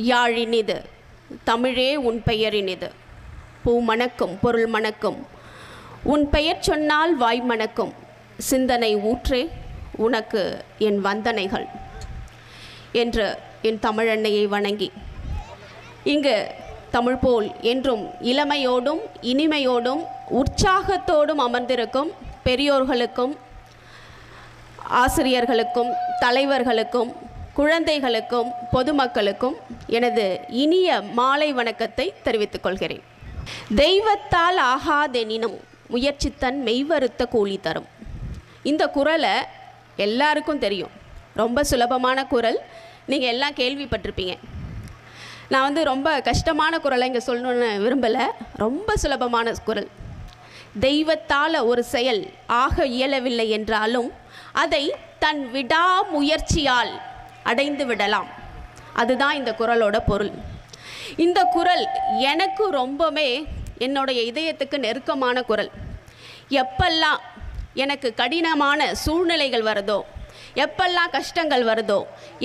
யாழினிது தமிழே உன் பெயரினிது பூ மணக்கும் பொருள் மணக்கும் உன் பெயர் சொன்னால் வாய் மணக்கும் சிந்தனை ஊற்றே உனக்கு என் வந்தனைகள் என்று என் தமிழன்னையை வணங்கி இங்கு தமிழ் போல் என்றும் இளமையோடும் இனிமையோடும் உற்சாகத்தோடும் அமர்ந்திருக்கும் பெரியோர்களுக்கும் ஆசிரியர்களுக்கும் தலைவர்களுக்கும் குழந்தைகளுக்கும் பொதுமக்களுக்கும் எனது இனிய மாலை வணக்கத்தை தெரிவித்துக் கொள்கிறேன். தெய்வத்தால் ஆகாதெனினும் முயற்சித்தன் மெய்வருத்த கூலி தரும். இந்த குறளை எல்லாருக்கும் தெரியும். ரொம்ப சுலபமான குறள். நீங்கள் எல்லாம் கேள்விப்பட்டிருப்பீங்க. நான் ரொம்ப கஷ்டமான குறளை இங்கே சொல்லணுன்னு விரும்பலை. ரொம்ப சுலபமான குறள். தெய்வத்தால் ஒரு செயல் ஆக இயலவில்லை என்றாலும் அதை தன் விடாமுயற்சியால் அடைந்து விடலாம். அதுதான் இந்த குறளோட பொருள். இந்த குறள் எனக்கு ரொம்பவே என்னுடைய இதயத்துக்கு நெருக்கமான குறள். எப்பெல்லாம் எனக்கு கடினமான சூழ்நிலைகள் வருதோ, எப்பெல்லாம் கஷ்டங்கள் வருதோ,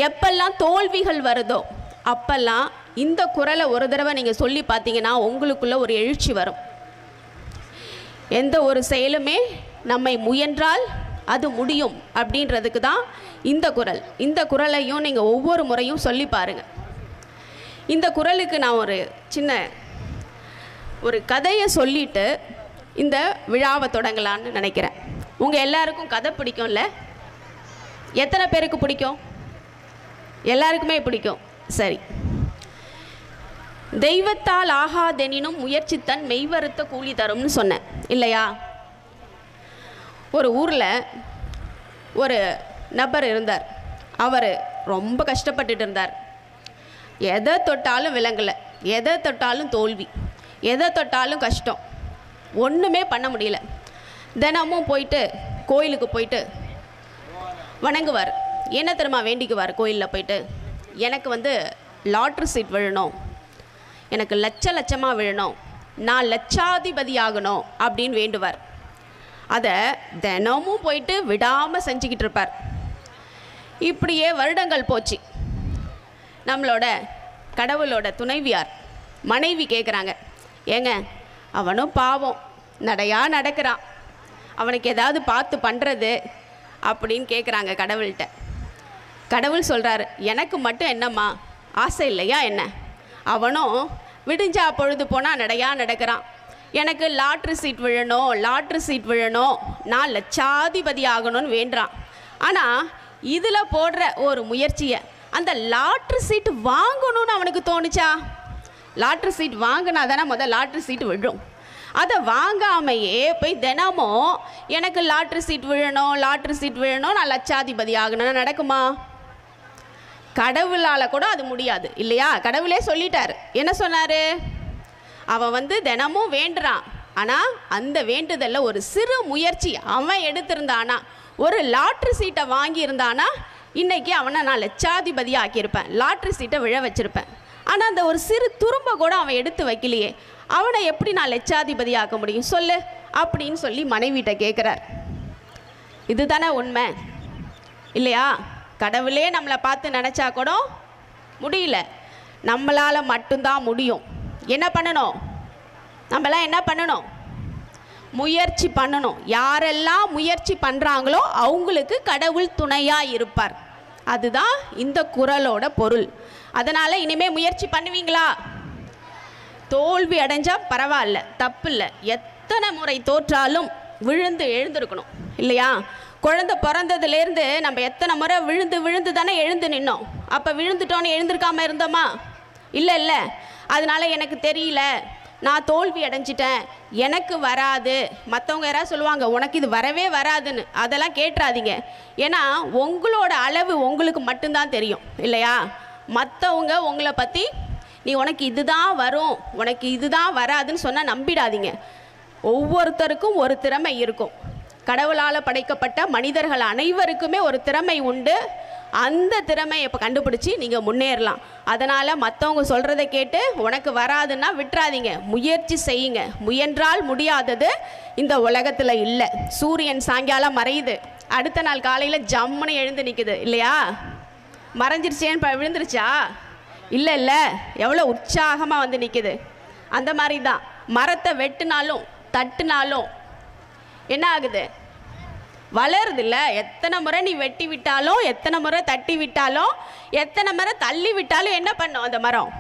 எப்பெல்லாம் தோல்விகள் வருதோ, அப்பெல்லாம் இந்த குறளை ஒரு தடவை நீங்கள் சொல்லி பார்த்தீங்கன்னா உங்களுக்குள்ள ஒரு எழுச்சி வரும். எந்த ஒரு செயலுமே நம்மை முயன்றால் அது முடியும் அப்படின்றதுக்கு தான் இந்த குறள். இந்த குறளையும் நீங்கள் ஒவ்வொரு முறையும் சொல்லி பாருங்கள். இந்த குறளுக்கு நான் ஒரு கதையை சொல்லிட்டு இந்த விழாவை தொடங்கலான்னு நினைக்கிறேன். உங்கள் எல்லாருக்கும் கதை பிடிக்கும்ல? எத்தனை பேருக்கு பிடிக்கும்? எல்லாருக்குமே பிடிக்கும். சரி. தெய்வத்தால் ஆகாதெனினும் முயற்சித்தன் மெய்வருத்த கூலி தரும்னு சொன்னேன் இல்லையா? ஒரு ஊரில் ஒரு நபர் இருந்தார். அவர் ரொம்ப கஷ்டப்பட்டுட்டு இருந்தார். எதை தொட்டாலும் விளங்கலை, எதை தொட்டாலும் தோல்வி, எதை தொட்டாலும் கஷ்டம், ஒன்றுமே பண்ண முடியல. தினமும் கோயிலுக்கு போயிட்டு வணங்குவார். என்ன தெரியுமா வேண்டிக்குவார்? கோயிலில் போயிட்டு எனக்கு லாட்ரி சீட் விழணும், எனக்கு லட்சமாக விழணும், நான் லட்சாதிபதி ஆகணும் அப்படின்னு வேண்டுவார். அதை தினமும் போயிட்டு விடாமல் செஞ்சுக்கிட்டு இருப்பார். இப்படியே வருடங்கள் போச்சு. நம்மளோட கடவுளோட துணைவியார் மனைவி கேட்குறாங்க, ஏங்க அவனும் பாவம் நடையாக நடக்கிறான், அவனுக்கு ஏதாவது பார்த்து பண்ணுறது அப்படின்னு கேட்குறாங்க கடவுள்கிட்ட. கடவுள் சொல்கிறாரு, எனக்கு மட்டும் என்னம்மா ஆசை இல்லையா என்ன? அவனும் விடிஞ்சா பொழுது போனால் நடையாக நடக்கிறான், எனக்கு லாட்ரி சீட் விழணும், நான் லட்சாதிபதி ஆகணும்னு வேண்டுறான். ஆனால் இதில் போடுற ஒரு முயற்சியை அந்த லாட்ரி சீட் வாங்கணும்னு அவனுக்கு தோணுச்சா? லாட்ரி சீட் வாங்கினா தானே முதல் லாட்ரி சீட் விழும். அதை வாங்காமையே போய் தினமும் எனக்கு லாட்ரி சீட் விழணும், நான் லட்சாதிபதி ஆகணும்னு நடக்குமா? கடவுளால் கூட அது முடியாது இல்லையா? கடவுளே சொல்லிட்டார். என்ன சொன்னார்? அவன் தினமும் வேண்டுறான். ஆனால் அந்த வேண்டுதலில் ஒரு சிறு முயற்சி அவன் எடுத்திருந்தானா, ஒரு லாட்ரி சீட்டை வாங்கியிருந்தானா, இன்றைக்கி அவனை நான் லட்சாதிபதி ஆக்கியிருப்பேன், லாட்ரி சீட்டை விழ வச்சுருப்பேன். ஆனால் அந்த ஒரு சிறு துரும்ப கூட அவன் எடுத்து வைக்கலையே, அவனை எப்படி நான் லட்சாதிபதி ஆக்க முடியும் சொல்லு அப்படின்னு சொல்லி மனைவிட்ட கேட்குறார். இதுதானே உண்மை இல்லையா? கடவுளே நம்மளை பார்த்து நினச்சா கூட முடியல, நம்மளால் மட்டும்தான் முடியும். என்ன பண்ணணும்? நம்மளாம் என்ன பண்ணணும்? முயற்சி பண்ணணும். யாரெல்லாம் முயற்சி பண்ணுறாங்களோ அவங்களுக்கு கடவுள் துணையாக இருப்பார். அதுதான் இந்த குறளோட பொருள். அதனால் இனிமேல் முயற்சி பண்ணுவீங்களா? தோல்வி அடைஞ்சால் பரவாயில்ல, தப்பு இல்லை. எத்தனை முறை தோற்றாலும் விழுந்து எழுந்திருக்கணும் இல்லையா? குழந்தை பிறந்ததுலேருந்து நம்ம எத்தனை முறை விழுந்து தானே எழுந்து நின்னோம். அப்போ விழுந்துட்டோன்னு எழுந்திருக்காமல் இருந்தோமா? இல்லை. அதனால் எனக்கு தெரியல, நான் தோல்வி அடைஞ்சிட்டேன், எனக்கு வராது, மற்றவங்க யாராவது சொல்லுவாங்க உனக்கு இது வரவே வராதுன்னு, அதெல்லாம் கேட்டுறாதீங்க. ஏன்னா உங்களோட அளவு உங்களுக்கு மட்டும்தான் தெரியும் இல்லையா? மற்றவங்க உங்களை பற்றி உனக்கு இதுதான் வரும், உனக்கு இதுதான் வராதுன்னு சொன்னால் நம்பிடாதீங்க. ஒவ்வொருத்தருக்கும் ஒரு திறமை இருக்கும். கடவுளால் படைக்கப்பட்ட மனிதர்கள் அனைவருக்குமே ஒரு திறமை உண்டு. அந்த திறமையை இப்போ கண்டுபிடிச்சி நீங்கள் முன்னேறலாம். அதனால் மற்றவங்க சொல்கிறத கேட்டு உனக்கு வராதுன்னா விட்டுறாதீங்க, முயற்சி செய்யுங்க. முயன்றால் முடியாதது இந்த உலகத்தில் இல்லை. சூரியன் சாயங்காலம் மறையுது, அடுத்த நாள் காலையில் ஜம்முன்னு எழுந்து நிற்குது இல்லையா? மறைஞ்சிருச்சேன்னு விழுந்துருச்சா? இல்லை இல்லை, எவ்வளோ உற்சாகமாக வந்து நிற்குது. அந்த மாதிரி தான் மரத்தை வெட்டினாலும் தட்டினாலும் என்ன ஆகுது? வளருது இல்லை? எத்தனை முறை நீ வெட்டி விட்டாலும், எத்தனை முறை தட்டி விட்டாலும், எத்தனை முறை தள்ளி விட்டாலும் என்ன பண்ணும்? அந்த மரம்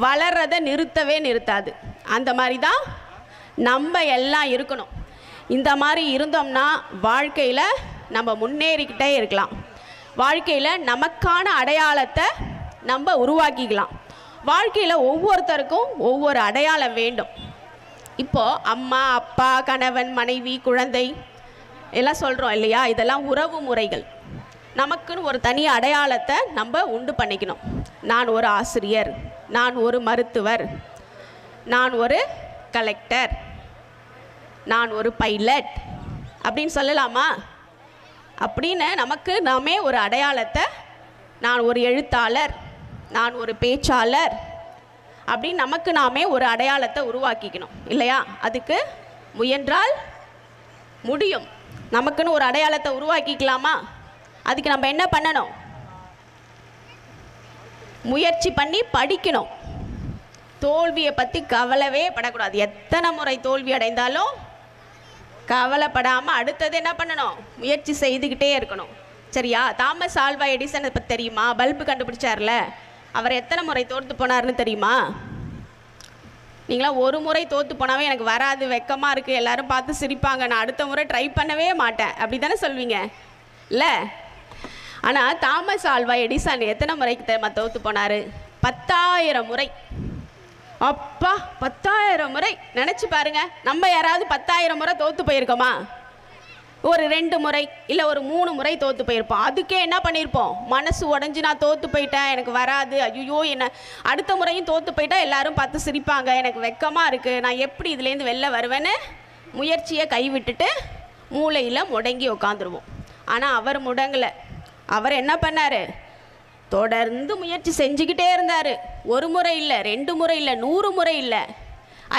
வளர்றதை நிறுத்தவே நிறுத்தாது. அந்த மாதிரி தான் நம்ம எல்லாம் இருக்கணும். இந்த மாதிரி இருந்தோம்னா வாழ்க்கையில் நம்ம முன்னேறிக்கிட்டே இருக்கலாம். வாழ்க்கையில் நமக்கான அடையாளத்தை நம்ம உருவாக்கிக்கலாம். வாழ்க்கையில் ஒவ்வொருத்தருக்கும் ஒவ்வொரு அடையாளம் வேண்டும். இப்போது அம்மா, அப்பா, கணவன், மனைவி, குழந்தை எல்லாம் சொல்கிறோம் இல்லையா? இதெல்லாம் உறவு முறைகள். நமக்குன்னு ஒரு தனி அடையாளத்தை நம்ம உண்டு பண்ணிக்கணும். நான் ஒரு ஆசிரியர், நான் ஒரு மருத்துவர், நான் ஒரு கலெக்டர், நான் ஒரு பைலட் அப்படின்னு சொல்லலாமா? அப்படின்னு நமக்கு நாமே ஒரு அடையாளத்தை, நான் ஒரு எழுத்தாளர், நான் ஒரு பேச்சாளர் அப்படின்னு நமக்கு நாமே ஒரு அடையாளத்தை உருவாக்கிக்கணும் இல்லையா? அதுக்கு முயன்றால் முடியும். நமக்குன்னு ஒரு அடையாளத்தை உருவாக்கிக்கலாமா? அதுக்கு நம்ம என்ன பண்ணணும்? முயற்சி பண்ணி படிக்கணும். தோல்வியை பற்றி கவலைவே படக்கூடாது. எத்தனை முறை தோல்வி அடைந்தாலும் கவலைப்படாமல் அடுத்தது என்ன பண்ணணும்? முயற்சி செய்துக்கிட்டே இருக்கணும். சரியா? தாமஸ் ஆல்வா எடிசனை பற்றி தெரியுமா? பல்பு கண்டுபிடிச்சார்ல, அவர் எத்தனை முறை தோற்று போனார்னு தெரியுமா? நீங்களாம் ஒரு முறை தோற்று போனாவே எனக்கு வராது, வெக்கமாக இருக்குது, எல்லோரும் பார்த்து சிரிப்பாங்க, நான் அடுத்த முறை ட்ரை பண்ணவே மாட்டேன் அப்படி தானே சொல்வீங்க இல்லை? ஆனால் தாமஸ் ஆல்வா எடிசன் எத்தனை முறைக்கு தோற்று போனார்? 10,000 முறை. அப்பா, 10,000 முறை! நினச்சி பாருங்க. நம்ம யாராவது 10,000 முறை தோற்று போயிருக்கோமா? ஒரு 2 முறை இல்லை ஒரு 3 முறை தோற்று போயிருப்போம். அதுக்கே என்ன பண்ணியிருப்போம்? மனசு உடஞ்சி நான் தோற்று போயிட்டேன், எனக்கு வராது, ஐயோ என்ன அடுத்த முறையும் தோற்று போயிட்டா எல்லாரும் பார்த்து சிரிப்பாங்க, எனக்கு வெக்கமாக இருக்குது, நான் எப்படி இதுலேருந்து வெளில வருவேன்னு முயற்சியை கைவிட்டுட்டு மூளையில் முடங்கி உட்காந்துருவோம். ஆனால் அவர் முடங்கலை. அவர் என்ன பண்ணார்? தொடர்ந்து முயற்சி செஞ்சுக்கிட்டே இருந்தார். 1 முறை இல்லை, 2 முறை இல்லை, 100 முறை இல்லை,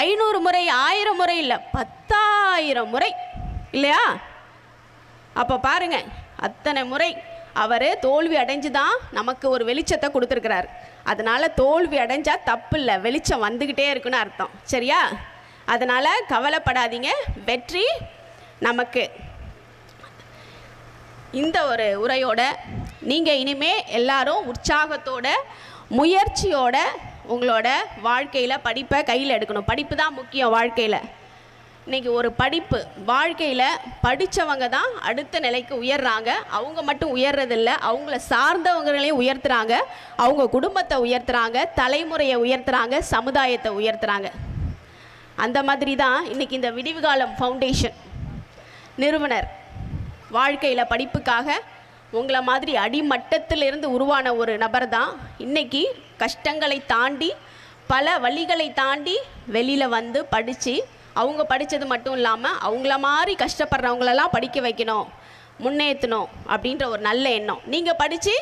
500 முறை, 1000 முறை இல்லை, 10,000 முறை இல்லையா? அப்போ பாருங்க, அத்தனை முறை அவர் தோல்வி அடைஞ்சு தான் நமக்கு ஒரு வெளிச்சத்தை கொடுத்துருக்கிறார். அதனால் தோல்வி அடைஞ்சால் தப்பு இல்லை, வெளிச்சம் வந்துக்கிட்டே இருக்குன்னு அர்த்தம். சரியா? அதனால் கவலைப்படாதீங்க, வெற்றி நமக்கு. இந்த ஒரு உரையோட நீங்கள் இனிமே எல்லாரும் உற்சாகத்தோட முயற்சியோட உங்களோட வாழ்க்கையில் படிப்பை கையில் எடுக்கணும். படிப்பு தான் முக்கியம் வாழ்க்கையில். இன்றைக்கி ஒரு படிப்பு, வாழ்க்கையில் படித்தவங்க தான் அடுத்த நிலைக்கு உயர்றாங்க. அவங்க மட்டும் உயர்றதில்ல, அவங்கள சார்ந்தவங்களையும் உயர்த்துறாங்க, அவங்க குடும்பத்தை உயர்த்துறாங்க, தலைமுறையை உயர்த்துறாங்க, சமுதாயத்தை உயர்த்துறாங்க. அந்த மாதிரி தான் இன்றைக்கி இந்த விடிவுகாலம் ஃபவுண்டேஷன் நிறுவனர் வாழ்க்கையில் படிப்புக்காக உங்களை மாதிரி அடிமட்டத்திலிருந்து உருவான ஒரு நபர் தான் இன்றைக்கி கஷ்டங்களை தாண்டி பல வழிகளை தாண்டி வெளியில் வந்து படித்து, அவங்க படித்தது மட்டும் இல்லாமல் அவங்கள மாதிரி கஷ்டப்படுறவங்களெல்லாம் படிக்க வைக்கணும், முன்னேற்றணும் அப்படின்ற ஒரு நல்ல எண்ணம். நீங்கள் படித்து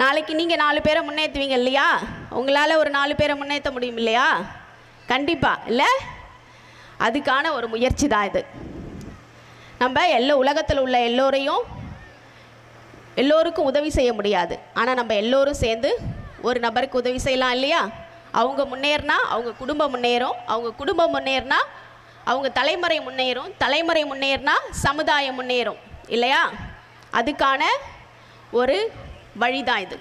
நாளைக்கு நீங்கள் 4 பேரை முன்னேற்றுவீங்க இல்லையா? உங்களால் ஒரு 4 பேரை முன்னேற்ற முடியும் இல்லையா? கண்டிப்பாக இல்லை? அதுக்கான ஒரு முயற்சி தான் இது. நம்ம உலகத்தில் உள்ள எல்லோருக்கும் உதவி செய்ய முடியாது. ஆனால் நம்ம எல்லோரும் சேர்ந்து ஒரு நபருக்கு உதவி செய்யலாம் இல்லையா? அவங்க முன்னேறினா அவங்க குடும்பம் முன்னேறும், அவங்க குடும்பம் முன்னேறினா அவங்க தலைமுறை முன்னேறும், தலைமுறை முன்னேறினா சமுதாயம் முன்னேறும் இல்லையா? அதுக்கான ஒரு வழிதான் இது.